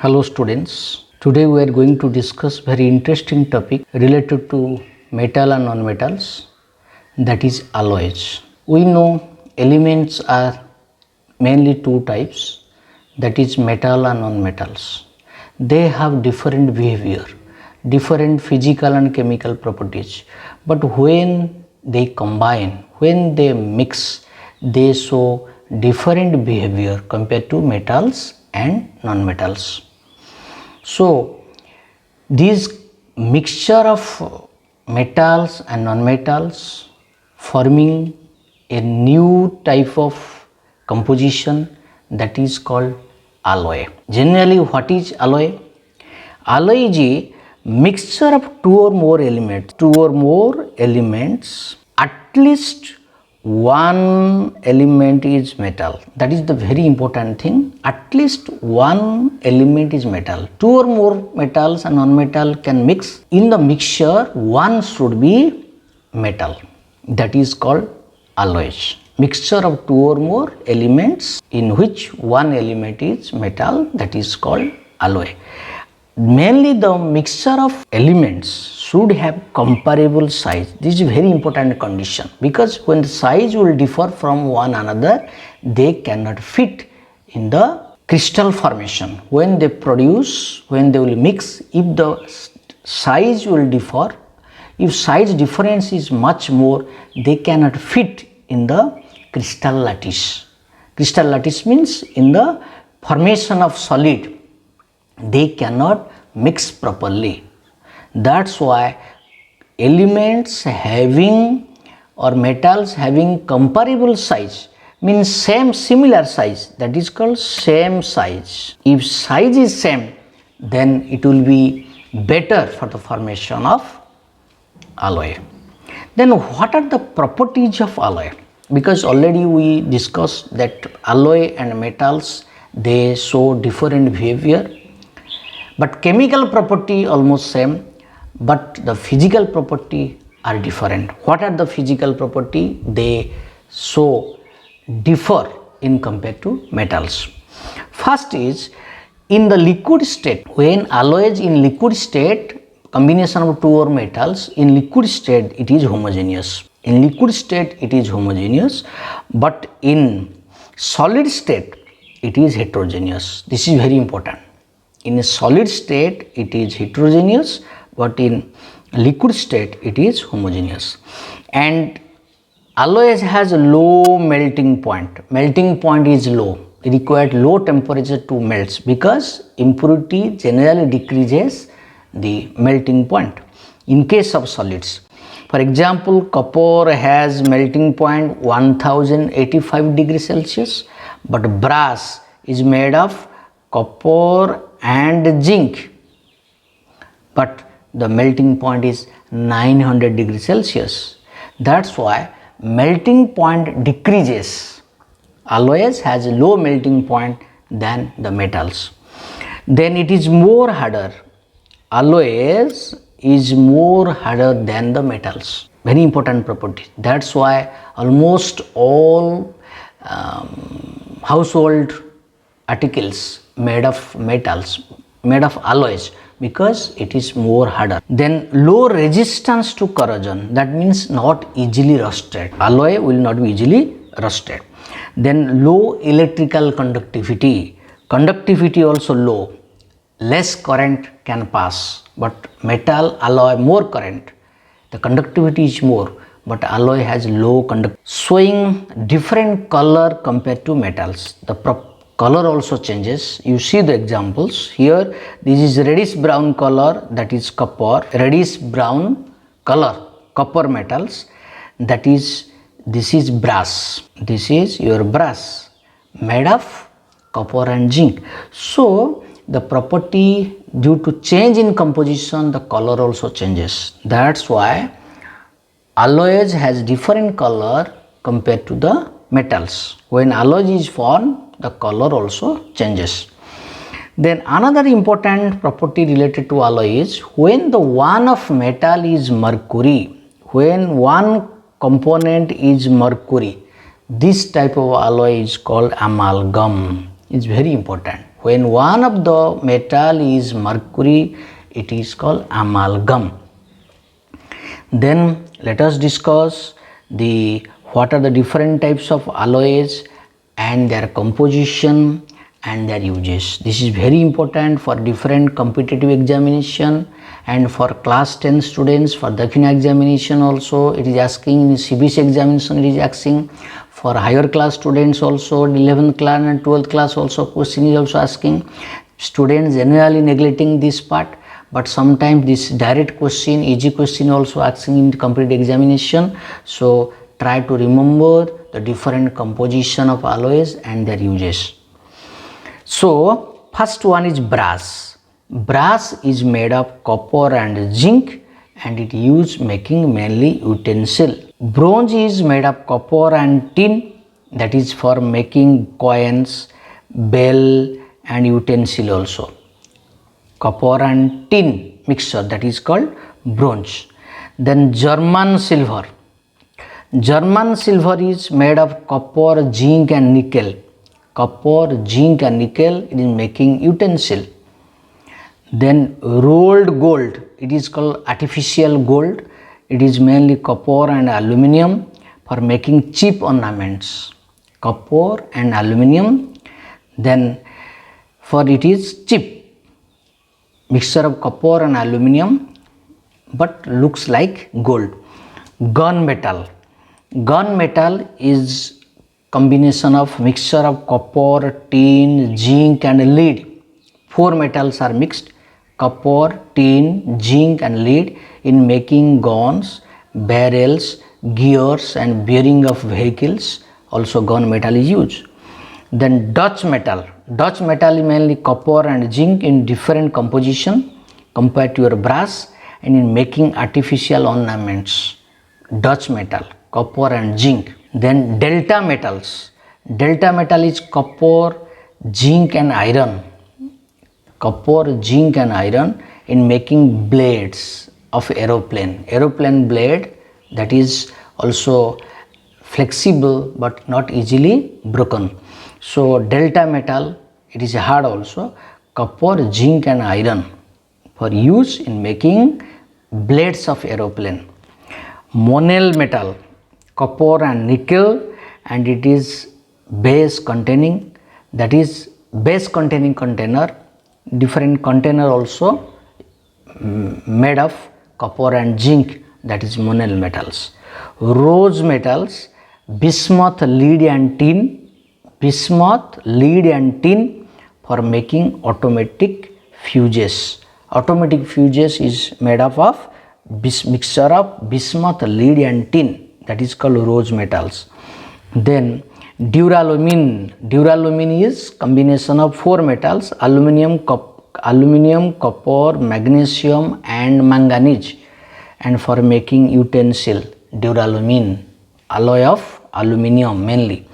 Hello students, today we are going to discuss very interesting topic related to metal and non-metals, that is alloys. We know elements are mainly two types, that is metal and non-metals. They have different behavior, different physical and chemical properties, but when they combine, when they mix, they show different behavior compared to metals and non-metals. So, this mixture of metals and non-metals forming a new type of composition, that is called alloy. Generally, what is alloy? Alloy is a mixture of two or more elements, at least one element is metal. That is the very important thing. At least one element is metal. Two or more metals and non-metal can mix. In the mixture, one should be metal. That is called alloys. Mixture of two or more elements in which one element is metal, that is called alloy. Mainly the mixture of elements should have comparable size. This is a very important condition, because when the size will differ from one another, they cannot fit in the crystal formation. When they will mix, if the size will differ, if size difference is much more, they cannot fit in the crystal lattice. Crystal lattice means in the formation of solid, they cannot mix properly. That's why elements having or metals having comparable size means similar size, that is called same size. If size is same, then it will be better for the formation of alloy. Then what are the properties of alloy? Because already we discussed that alloy and metals, they show different behavior, but chemical property almost same, but the physical property are different. What are the physical property? They differ in compared to metals. First is, in the liquid state, when alloys in liquid state, combination of two or metals, in liquid state it is homogeneous. In liquid state it is homogeneous, but in solid state it is heterogeneous. This is very important. In a solid state it is heterogeneous, but in liquid state it is homogeneous. And alloys has a low melting point. Melting point is low. It requires low temperature to melt, because impurity generally decreases the melting point in case of solids. For example, copper has melting point 1085 degrees Celsius, but brass is made of copper and zinc, but the melting point is 900 degrees Celsius. That's why melting point decreases. Alloys has a low melting point than the metals. Then it is more harder. Alloys is more harder than the metals. Very important property. That's why almost all household articles made of metals, made of alloys, because it is more harder. Then low resistance to corrosion, that means not easily rusted. Alloy will not be easily rusted. Then low electrical conductivity. Conductivity also low. Less current can pass, but metal alloy more current. The conductivity is more, but alloy has low conductivity, showing different color compared to metals. The color also changes. You see the examples here. This is reddish brown color, that is copper. Reddish brown color, copper metals, that is, this is brass. This is your brass made of copper and zinc. So the property, due to change in composition, the color also changes. That's why alloys has different color compared to the metals. When alloy is formed, the color also changes. Then another important property related to alloy is, when the one of metal is mercury, when one component is mercury, this type of alloy is called amalgam. It's very important. When one of the metal is mercury, it is called amalgam. Then let us discuss what are the different types of alloys and their composition and their uses. This is very important for different competitive examination and for class 10 students. For Dakshina examination also it is asking, in CBSE examination it is asking, for higher class students also, 11th class and 12th class also question is also asking. Students generally neglecting this part, but sometimes this direct question, easy question also asking in competitive examination. So try to remember the different composition of alloys and their uses. So first one is brass. Brass is made of copper and zinc and it used making mainly utensil. Bronze is made of copper and tin, that is for making coins, bell and utensil also. Copper and tin mixture, that is called bronze. Then German silver. German silver is made of copper, zinc and nickel. Copper, zinc and nickel, it is making utensil. Then rolled gold, it is called artificial gold. It is mainly copper and aluminum for making cheap ornaments. Copper and aluminum, then for it is cheap. Mixture of copper and aluminum but looks like gold. Gunmetal. Gunmetal is combination of mixture of copper, tin, zinc and lead. 4 metals are mixed: copper, tin, zinc and lead in making guns, barrels, gears and bearing of vehicles. Also gunmetal is used. Then Dutch metal. Dutch metal is mainly copper and zinc in different composition compared to your brass and in making artificial ornaments. Dutch metal, copper and zinc. Then delta metals. Delta metal is copper, zinc and iron. Copper, zinc and iron in making blades of aeroplane. Aeroplane blade, that is also flexible but not easily broken. So delta metal, it is hard also. Copper, zinc and iron for use in making blades of aeroplane. Monel metal, copper and nickel, and it is base containing, that is base containing container. Different container also made of copper and zinc, that is Monel metals. Rose metals, bismuth, lead and tin. Bismuth, lead and tin for making automatic fuses. Automatic fuses is made up of mixture of bismuth, lead and tin, that is called rose metals. Then duralumin. Duralumin is combination of 4 metals: aluminum, copper, magnesium and manganese, and for making utensil. Duralumin, alloy of aluminum mainly.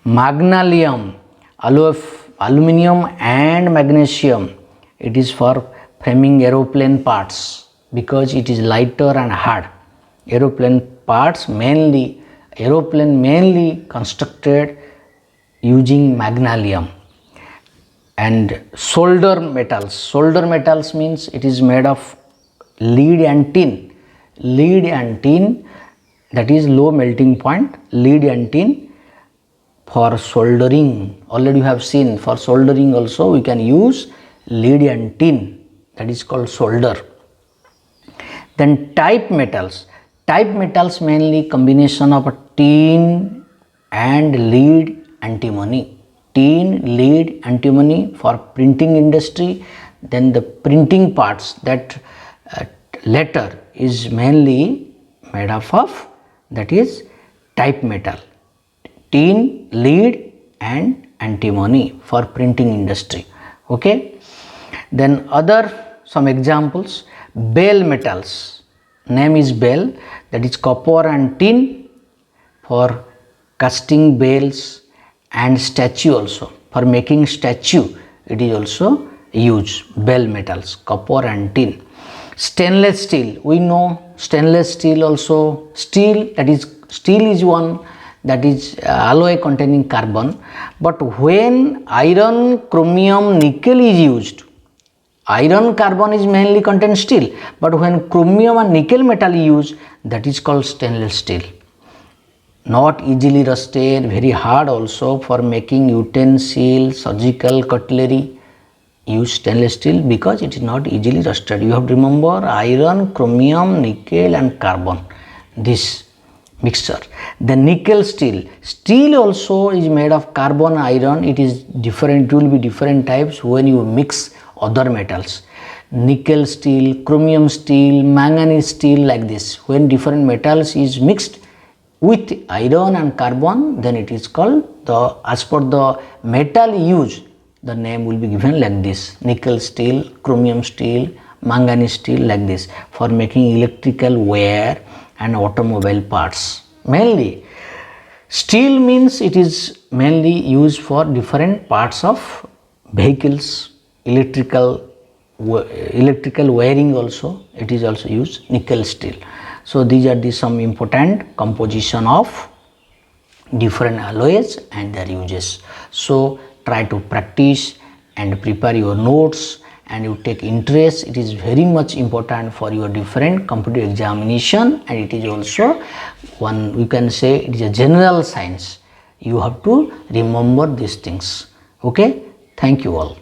Magnesium, alloy of aluminum and magnesium, it is for framing aeroplane parts because it is lighter and hard. Aeroplane parts mainly constructed using magnesium. And solder metals means it is made of lead and tin. Lead and tin, that is low melting point. Lead and tin for soldering. Already you have seen, for soldering also we can use lead and tin, that is called solder. Then type metals. Type metals mainly combination of tin and lead antimony. Tin, lead, antimony for printing industry. Then the printing parts, that letter is mainly made up of, that is type metal. Tin, lead and antimony for printing industry. Okay. Then some examples. Bell metals, name is bell, that is copper and tin for casting bells and statue also. For making statue it is also used. Bell metals, copper and tin. Stainless steel, we know stainless steel also. Steel, that is, steel is one that is alloy containing carbon. But when iron, chromium, nickel is used, iron, carbon is mainly contain steel, but when chromium and nickel metal is used, that is called stainless steel. Not easily rusted, very hard also. For making utensils, surgical cutlery, use stainless steel because it is not easily rusted. You have to remember iron, chromium, nickel and carbon, this mixture. The nickel steel, steel also is made of carbon, iron. It is different, it will be different types when you mix other metals. Nickel steel, chromium steel, manganese steel, like this. When different metals is mixed with iron and carbon, then it is called, the as per the metal used, the name will be given like this: nickel steel, chromium steel, manganese steel, like this, for making electrical wire and automobile parts. Mainly steel means it is mainly used for different parts of vehicles, electrical wiring also, it is also used, nickel steel. So these are the some important composition of different alloys and their uses. So try to practice and prepare your notes, and you take interest. It is very much important for your different competitive examination, and it is also one, you can say it is a general science. You have to remember these things. Okay, thank you all.